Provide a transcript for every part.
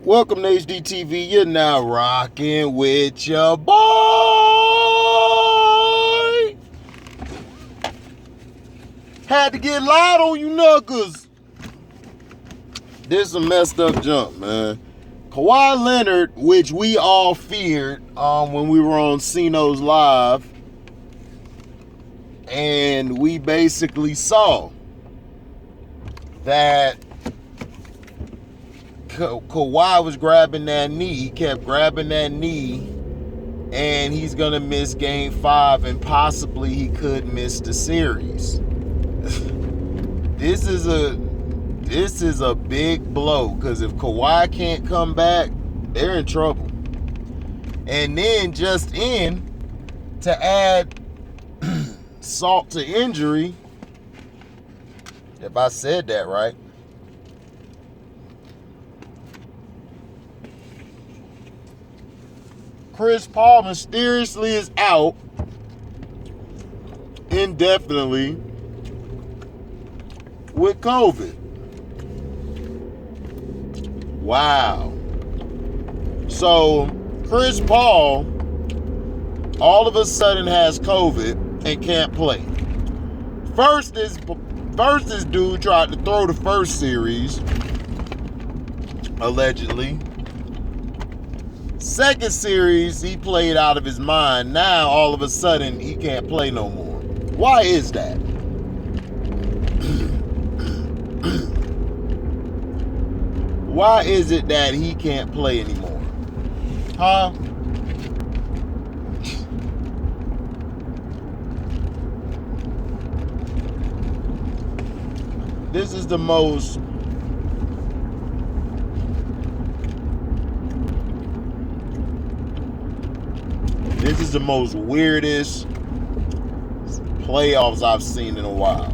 Welcome to HDTV. You're now rocking with your boy. Had to get loud on you knuckles. This is a messed up jump, man. Kawhi Leonard, which we all feared when we were on Cino's Live, and we basically saw that Kawhi was grabbing that knee. He kept grabbing that knee, and he's gonna miss Game 5, and possibly he could miss the series. This is a big blow, because if Kawhi can't come back, they're in trouble. And then just to add salt to injury, if I said that right, Chris Paul mysteriously is out indefinitely with COVID. Wow. So Chris Paul all of a sudden has COVID and can't play. First this dude tried to throw the first series, allegedly. Second series, he played out of his mind. Now, all of a sudden, he can't play no more. Why is that? Why is it that he can't play anymore? Huh? This is the most weirdest playoffs I've seen in a while.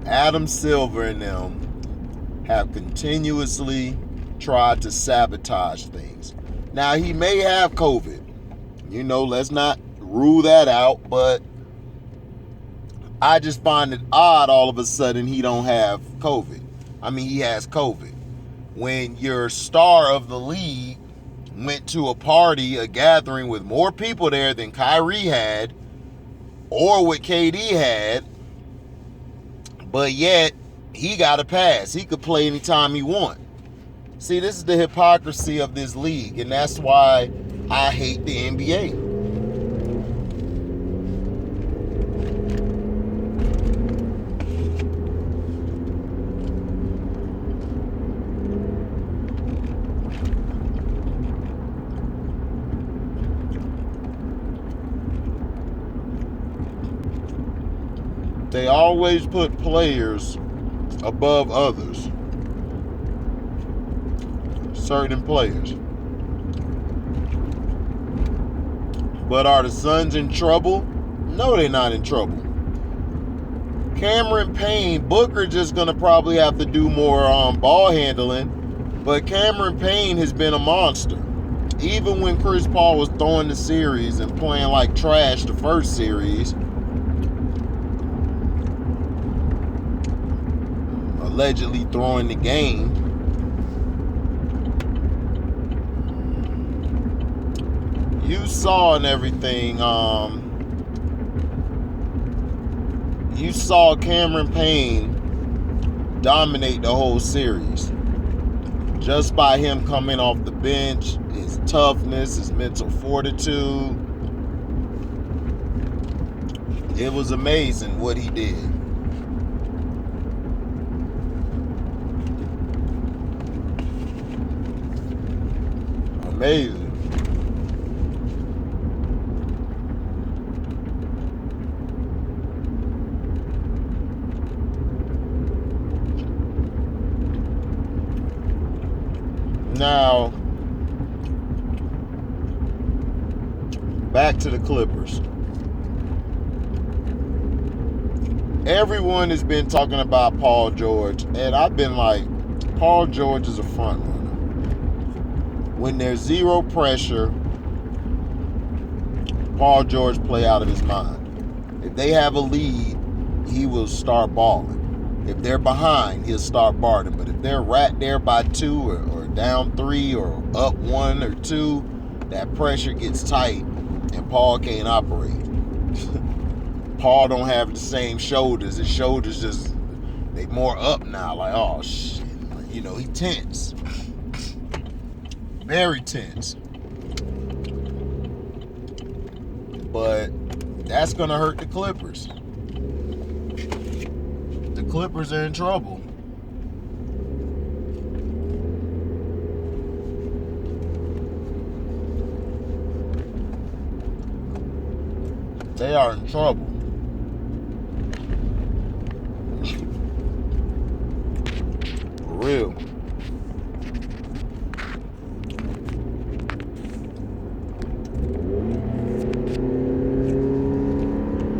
Adam Silver and them have continuously tried to sabotage things. Now, he may have COVID. Let's not rule that out, but I just find it odd all of a sudden he don't have COVID. I mean, he has COVID. When your star of the league went to a party, a gathering with more people there than Kyrie had or what KD had, but yet he got a pass. He could play anytime he wants. See, this is the hypocrisy of this league, and that's why I hate the NBA. They always put players above others. Certain players. But are the Suns in trouble? No, they're not in trouble. Cameron Payne, Booker just going to probably have to do more ball handling. But Cameron Payne has been a monster. Even when Chris Paul was throwing the series and playing like trash the first series, allegedly throwing the game, you saw and everything, you saw Cameron Payne dominate the whole series just by him coming off the bench, his toughness, his mental fortitude. It was amazing what he did. Amazing. Now, back to the Clippers. Everyone has been talking about Paul George, and I've been like, Paul George is a front runner. When there's zero pressure, Paul George play out of his mind. If they have a lead he will start balling. If they're behind, he'll start balling. But if they're right there by 2 or down 3 or up 1 or 2, that pressure gets tight and Paul can't operate. Paul don't have the same shoulders. His shoulders just, they more up now. Like, oh shit. You know, he tense. Very tense. But that's gonna hurt the Clippers. The Clippers are in trouble. They are in trouble. For real.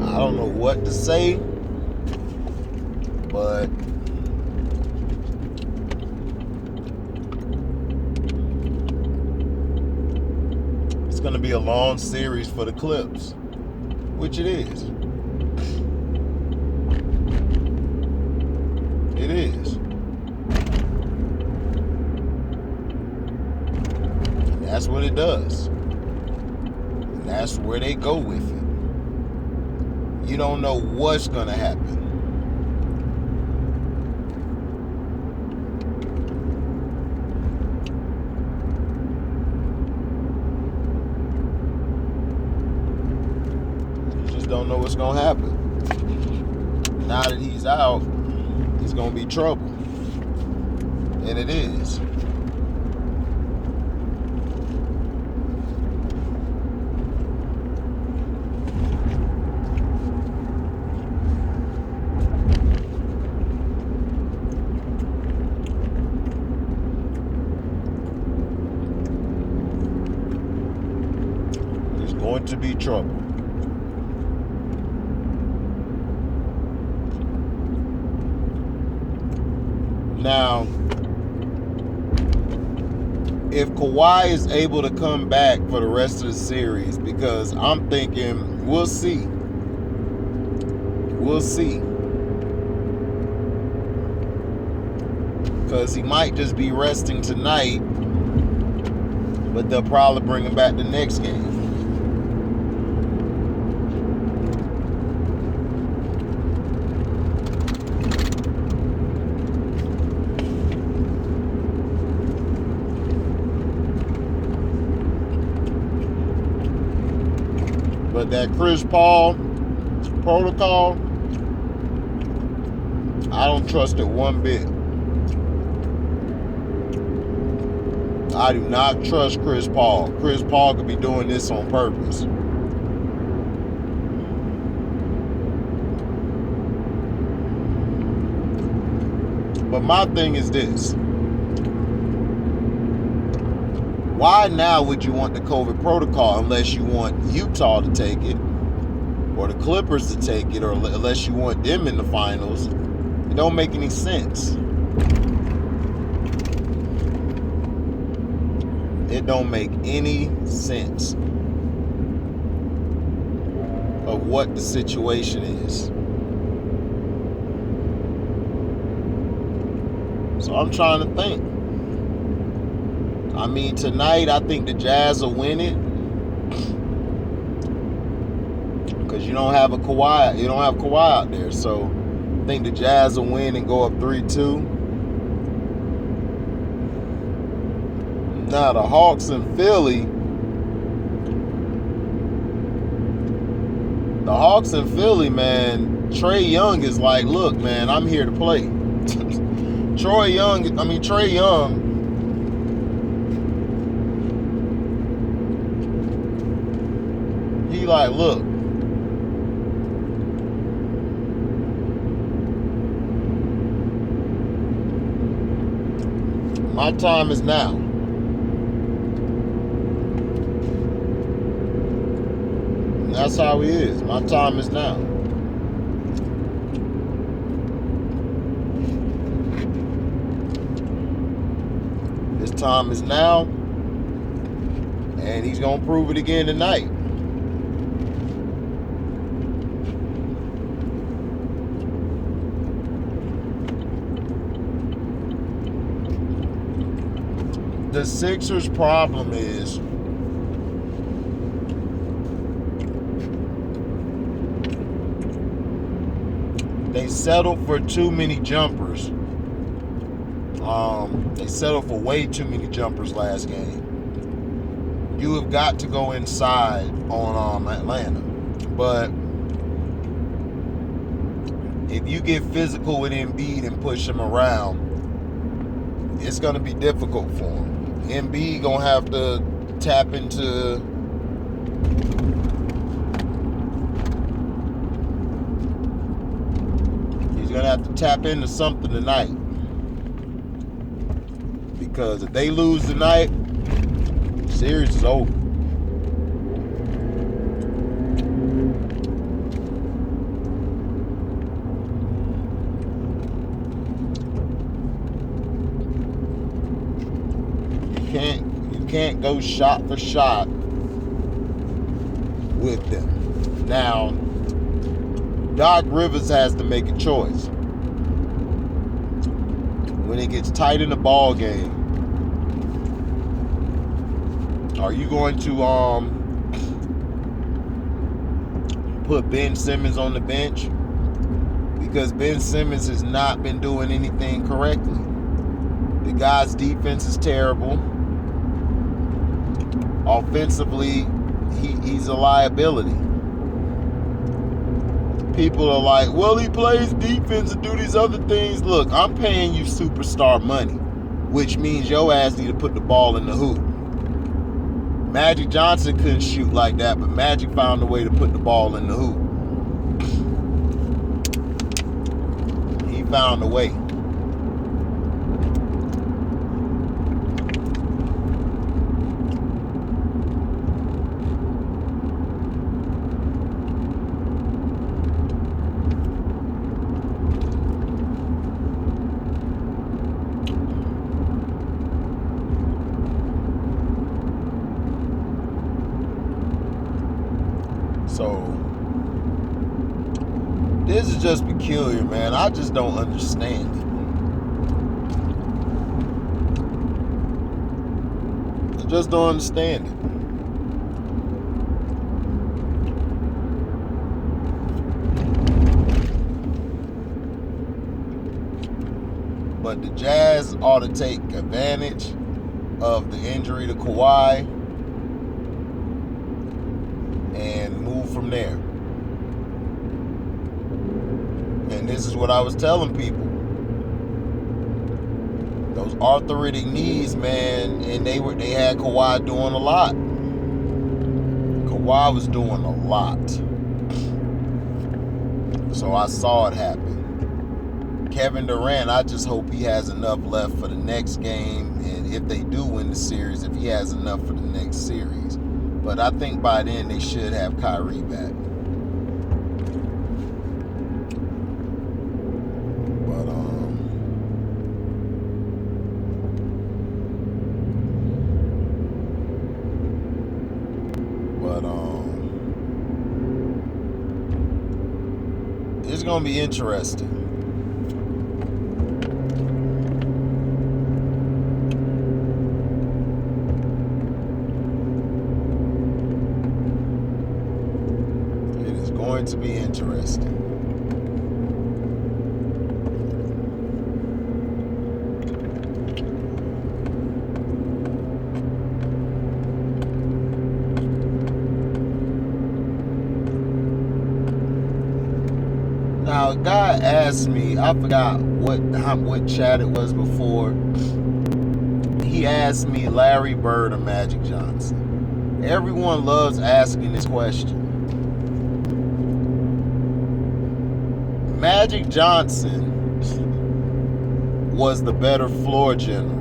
I don't know what to say, but it's going to be a long series for the Clips, which it is. It is. And that's what it does. And that's where they go with it. You don't know what's going to happen. You just don't know what's going to happen. Now that he's out, it's going to be trouble. And it is. It's going to be trouble. Now, if Kawhi is able to come back for the rest of the series, because I'm thinking we'll see. We'll see. Because he might just be resting tonight, but they'll probably bring him back the next game. But that Chris Paul protocol, I don't trust it one bit. I do not trust Chris Paul. Chris Paul could be doing this on purpose. But my thing is this. Why now would you want the COVID protocol unless you want Utah to take it or the Clippers to take it, or unless you want them in the finals? It don't make any sense. It don't make any sense of what the situation is. So I'm trying to think. I mean, tonight I think the Jazz will win it because you don't have Kawhi. You don't have Kawhi out there, so I think the Jazz will win and go up 3-2. Now the Hawks and Philly. The Hawks and Philly, man. Trae Young is like, look, man, I'm here to play. Trae Young. He like, look, my time is now. And that's how he is. My time is now. His time is now. And he's going to prove it again tonight. the Sixers' problem is they settled for too many jumpers. They settled for way too many jumpers last game. You have got to go inside on Atlanta. But if you get physical with Embiid and push him around, it's going to be difficult for him. Embiid going to have to tap into something tonight. Because if they lose tonight, the series is over. You can't go shot for shot with them. Now, Doc Rivers has to make a choice. When it gets tight in the ball game, are you going to put Ben Simmons on the bench? Because Ben Simmons has not been doing anything correctly. The guy's defense is terrible. Offensively, he's a liability. People are like, well, he plays defense and do these other things. Look, I'm paying you superstar money, which means your ass need to put the ball in the hoop. Magic Johnson couldn't shoot like that, but Magic found a way to put the ball in the hoop. He found a way. So, this is just peculiar, man. I just don't understand it. I just don't understand it. But the Jazz ought to take advantage of the injury to Kawhi and move from there. And this is what I was telling people. Those arthritic knees, man, and they had Kawhi doing a lot. Kawhi was doing a lot. So I saw it happen. Kevin Durant, I just hope he has enough left for the next game, and if they do win the series, if he has enough for the next series. But I think by then they should have Kyrie back. But it's gonna be interesting. Going to be interesting. Now, a guy asked me, I forgot what chat it was before. He asked me Larry Bird or Magic Johnson. Everyone loves asking this question. Magic Johnson was the better floor general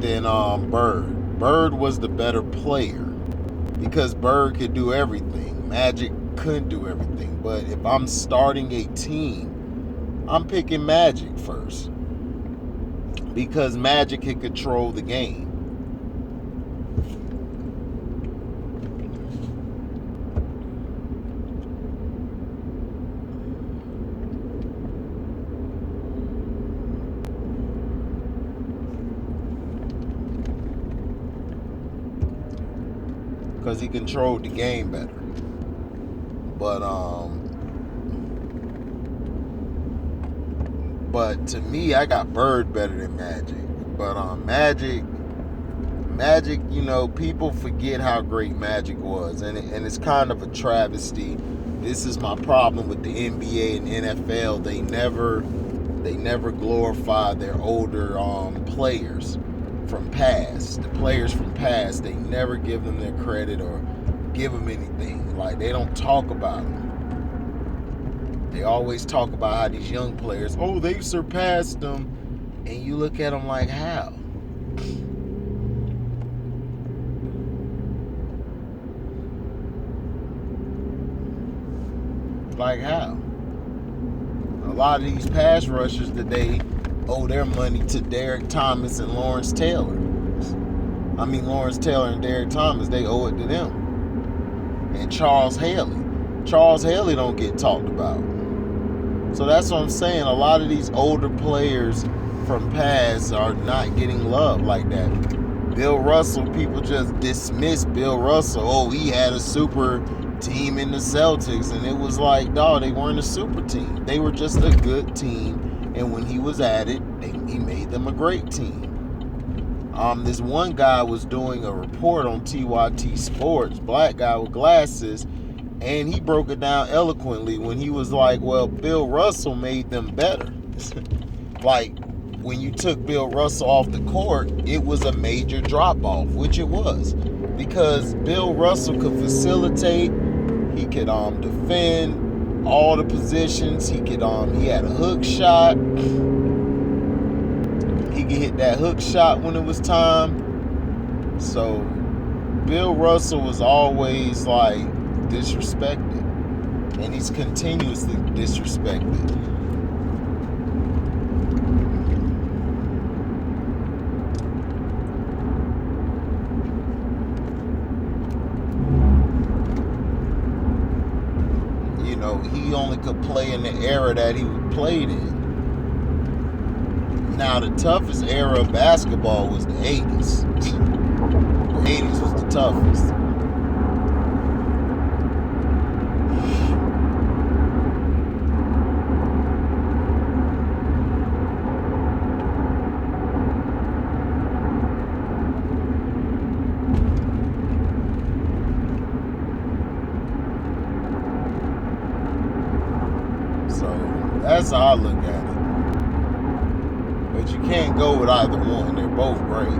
than Bird. Bird was the better player because Bird could do everything. Magic couldn't do everything. But if I'm starting a team, I'm picking Magic first because Magic can control the game. because he controlled the game better. But to me, I got Bird better than Magic. But Magic, people forget how great Magic was, and it's kind of a travesty. This is my problem with the NBA and NFL. They never glorify their older players from past. The players from past, they never give them their credit or give them anything. Like, they don't talk about them. They always talk about how these young players, they've surpassed them. And you look at them like, how? Like, how? A lot of these pass rushers today owe their money to Derek Thomas and Lawrence Taylor. Lawrence Taylor and Derek Thomas, they owe it to them. And Charles Haley. Charles Haley don't get talked about. So that's what I'm saying. A lot of these older players from past are not getting love like that. Bill Russell, people just dismiss Bill Russell. He had a super team in the Celtics, and it was like, dog, they weren't a super team. They were just a good team, and when he was at it, he made them a great team. This one guy was doing a report on TYT Sports, black guy with glasses, and he broke it down eloquently when he was like, well, Bill Russell made them better. Like, when you took Bill Russell off the court, it was a major drop-off, which it was. Because Bill Russell could facilitate, he could defend all the positions, he had a hook shot. He could hit that hook shot when it was time. So, Bill Russell was always, like, disrespected, and he's continuously disrespected. He only could play in the era that he played in. Now, the toughest era of basketball was the 80s. The 80s was the toughest. That's how I look at it. But you can't go with either one. They're both great.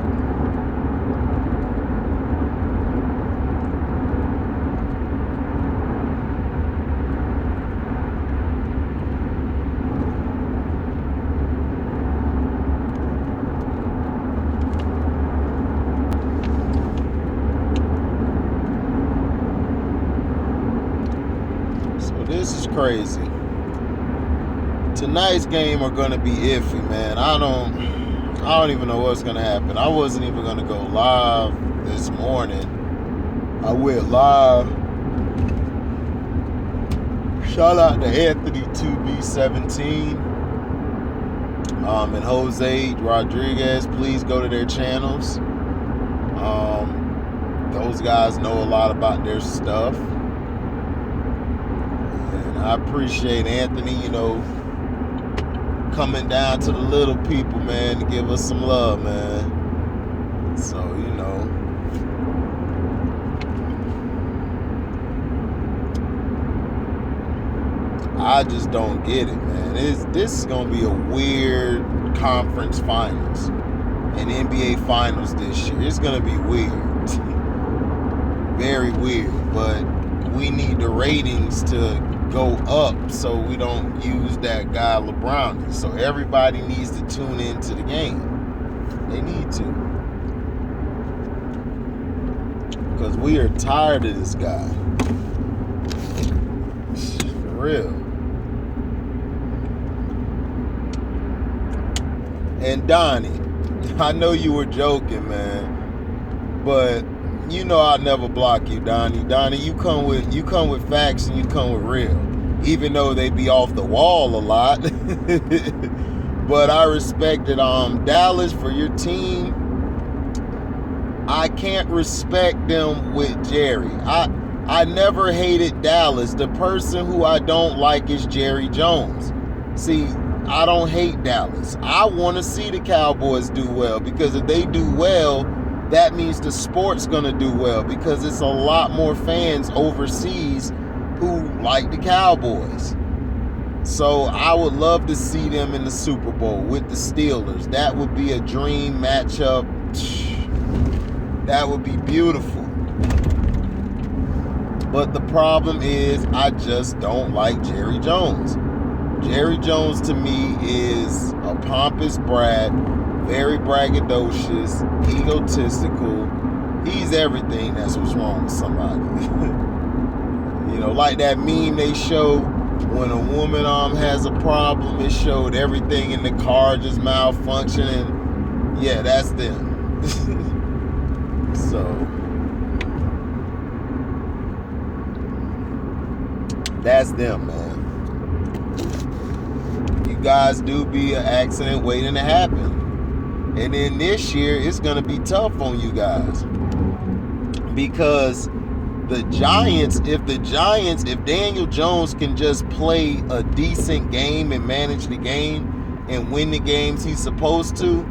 So this is crazy. Tonight's game are gonna be iffy, man. I don't even know what's gonna happen. I wasn't even gonna go live this morning. I went live. Shout out to Anthony 2B17 and Jose Rodriguez. Please go to their channels. Those guys know a lot about their stuff, and I appreciate Anthony, coming down to the little people, man, to give us some love, man. So, I just don't get it, man. This is going to be a weird conference finals and NBA finals this year. It's going to be weird. Very weird, but we need the ratings to go up so we don't use that guy LeBron. So everybody needs to tune into the game. They need to, because we are tired of this guy. For real. And Donnie, I know you were joking, man, but I'll never block you, Donnie. Donnie, you come with facts and you come with real, even though they be off the wall a lot. But I respected Dallas for your team. I can't respect them with Jerry. I never hated Dallas. The person who I don't like is Jerry Jones. See, I don't hate Dallas. I want to see the Cowboys do well, because if they do well, that means the sport's going to do well, because it's a lot more fans overseas who like the Cowboys. So I would love to see them in the Super Bowl with the Steelers. That would be a dream matchup. That would be beautiful. But the problem is, I just don't like Jerry Jones. Jerry Jones to me is a pompous brat, very braggadocious, egotistical. He's everything that's what's wrong with somebody. Like that meme they show when a woman has a problem, it showed everything in the car just malfunctioning. Yeah, that's them. So that's them, man. You guys do be an accident waiting to happen. And then this year, it's going to be tough on you guys. Because the Giants, if Daniel Jones can just play a decent game and manage the game and win the games he's supposed to,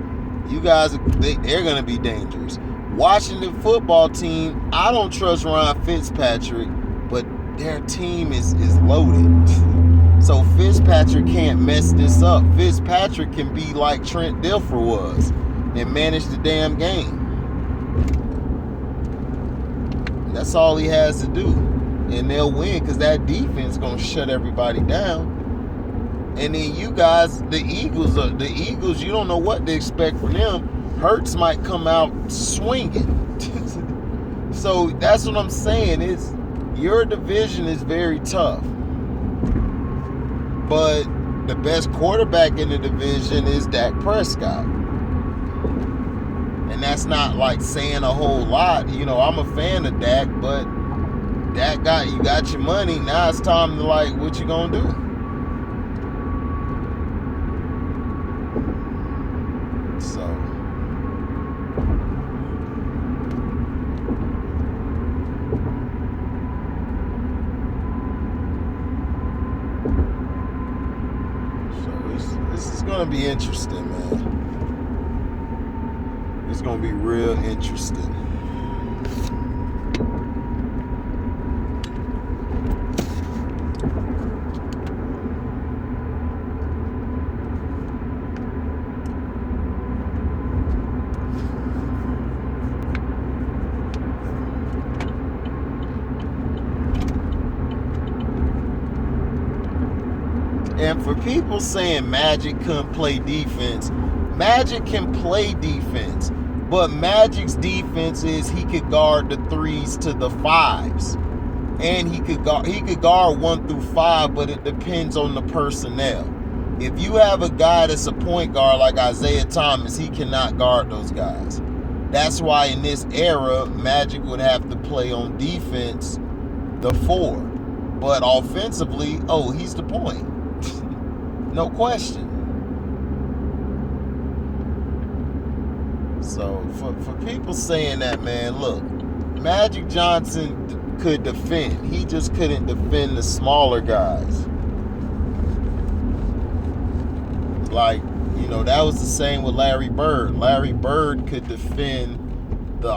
you guys, they're going to be dangerous. Washington football team, I don't trust Ryan Fitzpatrick, but their team is loaded. So Fitzpatrick can't mess this up. Fitzpatrick can be like Trent Dilfer was and manage the damn game. That's all he has to do. And they'll win, because that defense is going to shut everybody down. And then you guys, the Eagles, you don't know what to expect from them. Hurts might come out swinging. So that's what I'm saying. Your division is very tough. But the best quarterback in the division is Dak Prescott. And that's not like saying a whole lot. I'm a fan of Dak, but you got your money. Now it's time to, what you gonna do? So this is gonna be interesting, man. It's gonna be real interesting. And for people saying Magic couldn't play defense, Magic can play defense, but Magic's defense is he could guard the 3s to the 5s, and he could guard 1 through 5, but it depends on the personnel. If you have a guy that's a point guard like Isaiah Thomas, he cannot guard those guys. That's why in this era, Magic would have to play on defense the 4, but offensively, he's the point. No question. So for people saying that, man, look, Magic Johnson could defend. He just couldn't defend the smaller guys. That was the same with Larry Bird. Larry Bird could defend the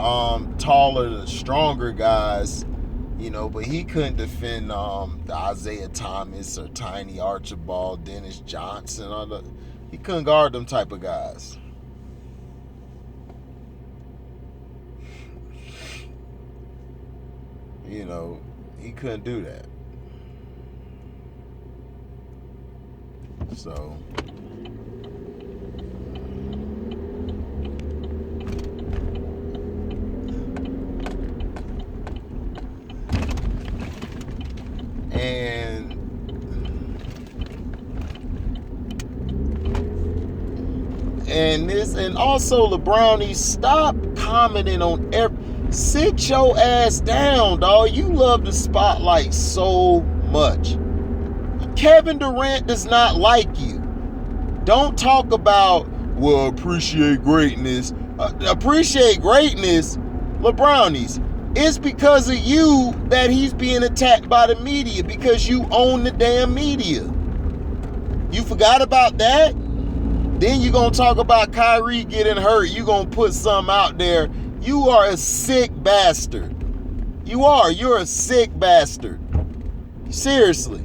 taller, the stronger guys, but he couldn't defend the Isaiah Thomas or Tiny Archibald, Dennis Johnson. He couldn't guard them type of guys. He couldn't do that. So and also LeBrownie, stop commenting on sit your ass down, dog. You love the spotlight so much. Kevin Durant does not like you. Don't talk about, appreciate greatness. Appreciate greatness, LeBrownies, it's because of you that he's being attacked by the media, because you own the damn media. You forgot about that? Then you're going to talk about Kyrie getting hurt. You're going to put something out there. You are a sick bastard. You are. You're a sick bastard. Seriously.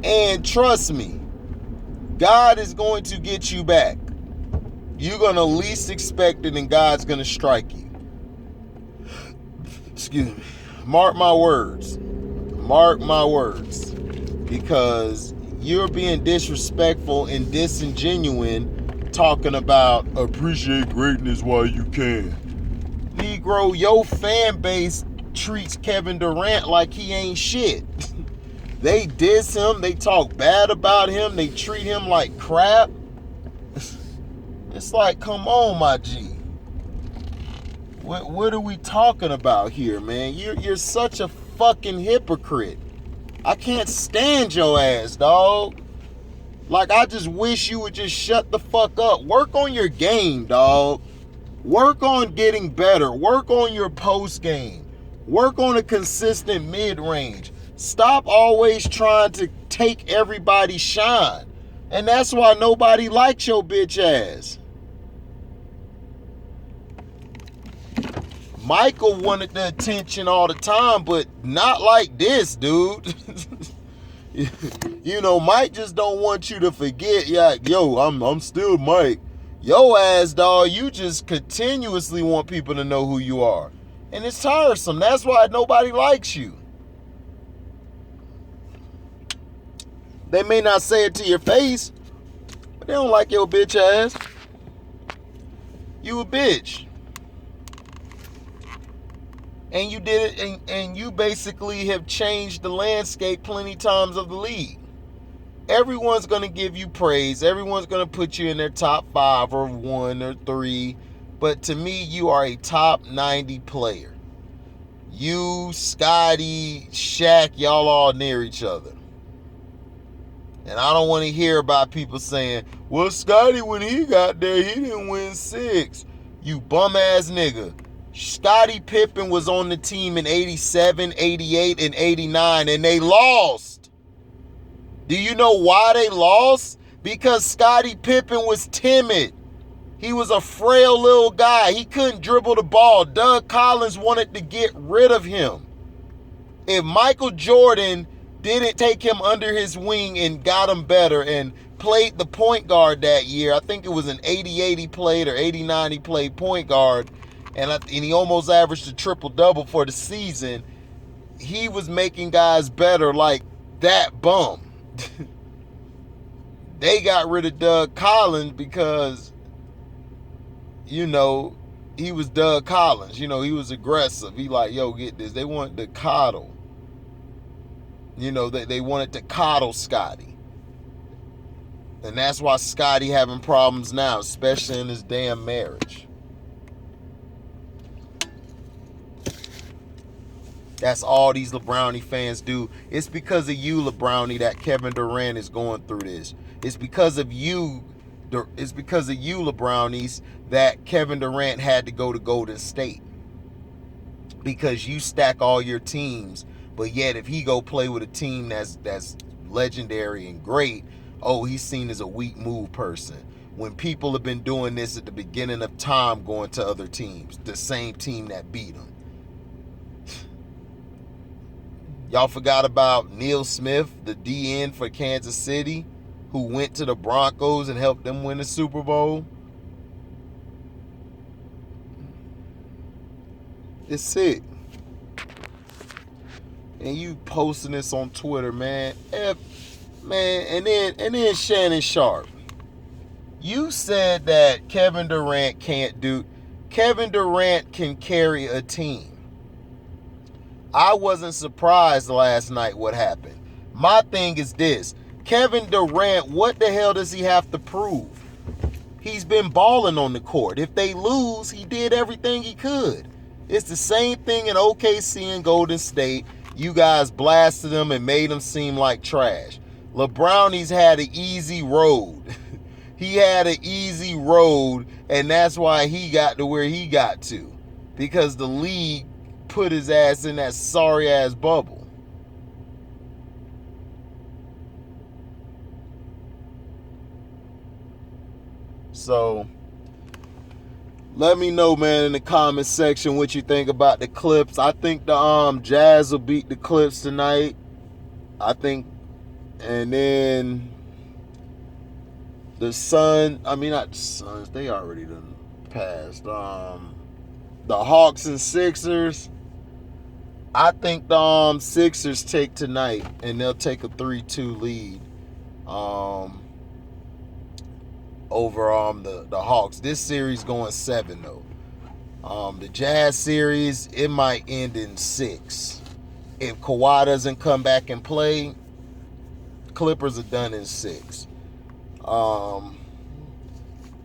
And trust me, God is going to get you back. You're going to least expect it, and God's going to strike you. Excuse me. Mark my words. Mark my words. Because you're being disrespectful and disingenuous talking about appreciate greatness while you can. Negro, your fan base treats Kevin Durant like he ain't shit. They diss him. They talk bad about him. They treat him like crap. It's like, come on, my G. What are we talking about here, man? You're such a fucking hypocrite. I can't stand your ass, dog. Like, I just wish you would just shut the fuck up. Work on your game, dog. Work on getting better. Work on your post game. Work on a consistent mid-range. Stop always trying to take everybody's shine. And that's why nobody likes your bitch ass. Michael wanted the attention all the time, but not like this, dude. You know, Mike just don't want you to forget, yeah, yo, I'm still Mike. Yo ass, dog, you just continuously want people to know who you are. And it's tiresome. That's why nobody likes you. They may not say it to your face, but they don't like your bitch ass. You a bitch. And you did it, and you basically have changed the landscape plenty times of the league. Everyone's going to give you praise. Everyone's going to put you in their top 5 or 1 or 3. But to me, you are a top 90 player. You, Scotty, Shaq, y'all all near each other. And I don't want to hear about people saying, well, Scotty, when he got there, he didn't win 6. You bum-ass nigga. Scottie Pippen was on the team in 87, 88, and 89, and they lost. Do you know why they lost? Because Scottie Pippen was timid. He was a frail little guy. He couldn't dribble the ball. Doug Collins wanted to get rid of him. If Michael Jordan didn't take him under his wing and got him better and played the point guard that year, I think it was an 88 he played or 89 he played point guard, and he almost averaged a triple-double for the season, he was making guys better like that bum. They got rid of Doug Collins because, you know, he was Doug Collins. You know, he was aggressive. He like, yo, get this. They wanted to coddle. You know, they wanted to coddle Scotty. And that's why Scotty having problems now, especially in his damn marriage. That's all these LeBrownie fans do. It's because of you, LeBrownie, that Kevin Durant is going through this. It's because of you, LeBrownies, that Kevin Durant had to go to Golden State. Because you stack all your teams, but yet if he go play with a team that's legendary and great, oh, he's seen as a weak move person. When people have been doing this at the beginning of time, going to other teams, the same team that beat them. Y'all forgot about Neil Smith, the DN for Kansas City, who went to the Broncos and helped them win the Super Bowl? It's sick. And you posting this on Twitter, man. And then Shannon Sharp. You said that Kevin Durant Kevin Durant can carry a team. I wasn't surprised last night what happened. My thing is this. Kevin Durant, what the hell does he have to prove? He's been balling on the court. If they lose, he did everything he could. It's the same thing in OKC and Golden State. You guys blasted them and made them seem like trash. LeBrownie's had an easy road. He had an easy road, and that's why he got to where he got to. Because the league put his ass in that sorry-ass bubble. So, let me know, man, in the comment section what you think about the Clips. I think the Jazz will beat the Clips tonight. I think, and then the Suns, not the Suns, they already done passed. The Hawks and Sixers, I think the Sixers take tonight, and they'll take a 3-2 lead over the Hawks. This series going 7 though. The Jazz series, it might end in 6. If Kawhi doesn't come back and play, Clippers are done in 6.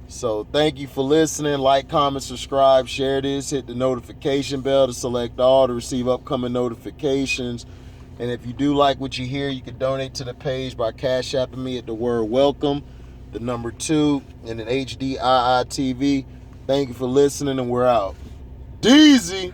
So thank you for listening. Like, comment, subscribe, share this. Hit the notification bell to select all to receive upcoming notifications. And if you do like what you hear, you can donate to the page by Cash Apping me at the word welcome, the number 2, and an HDII TV. Thank you for listening, and we're out. Deezy!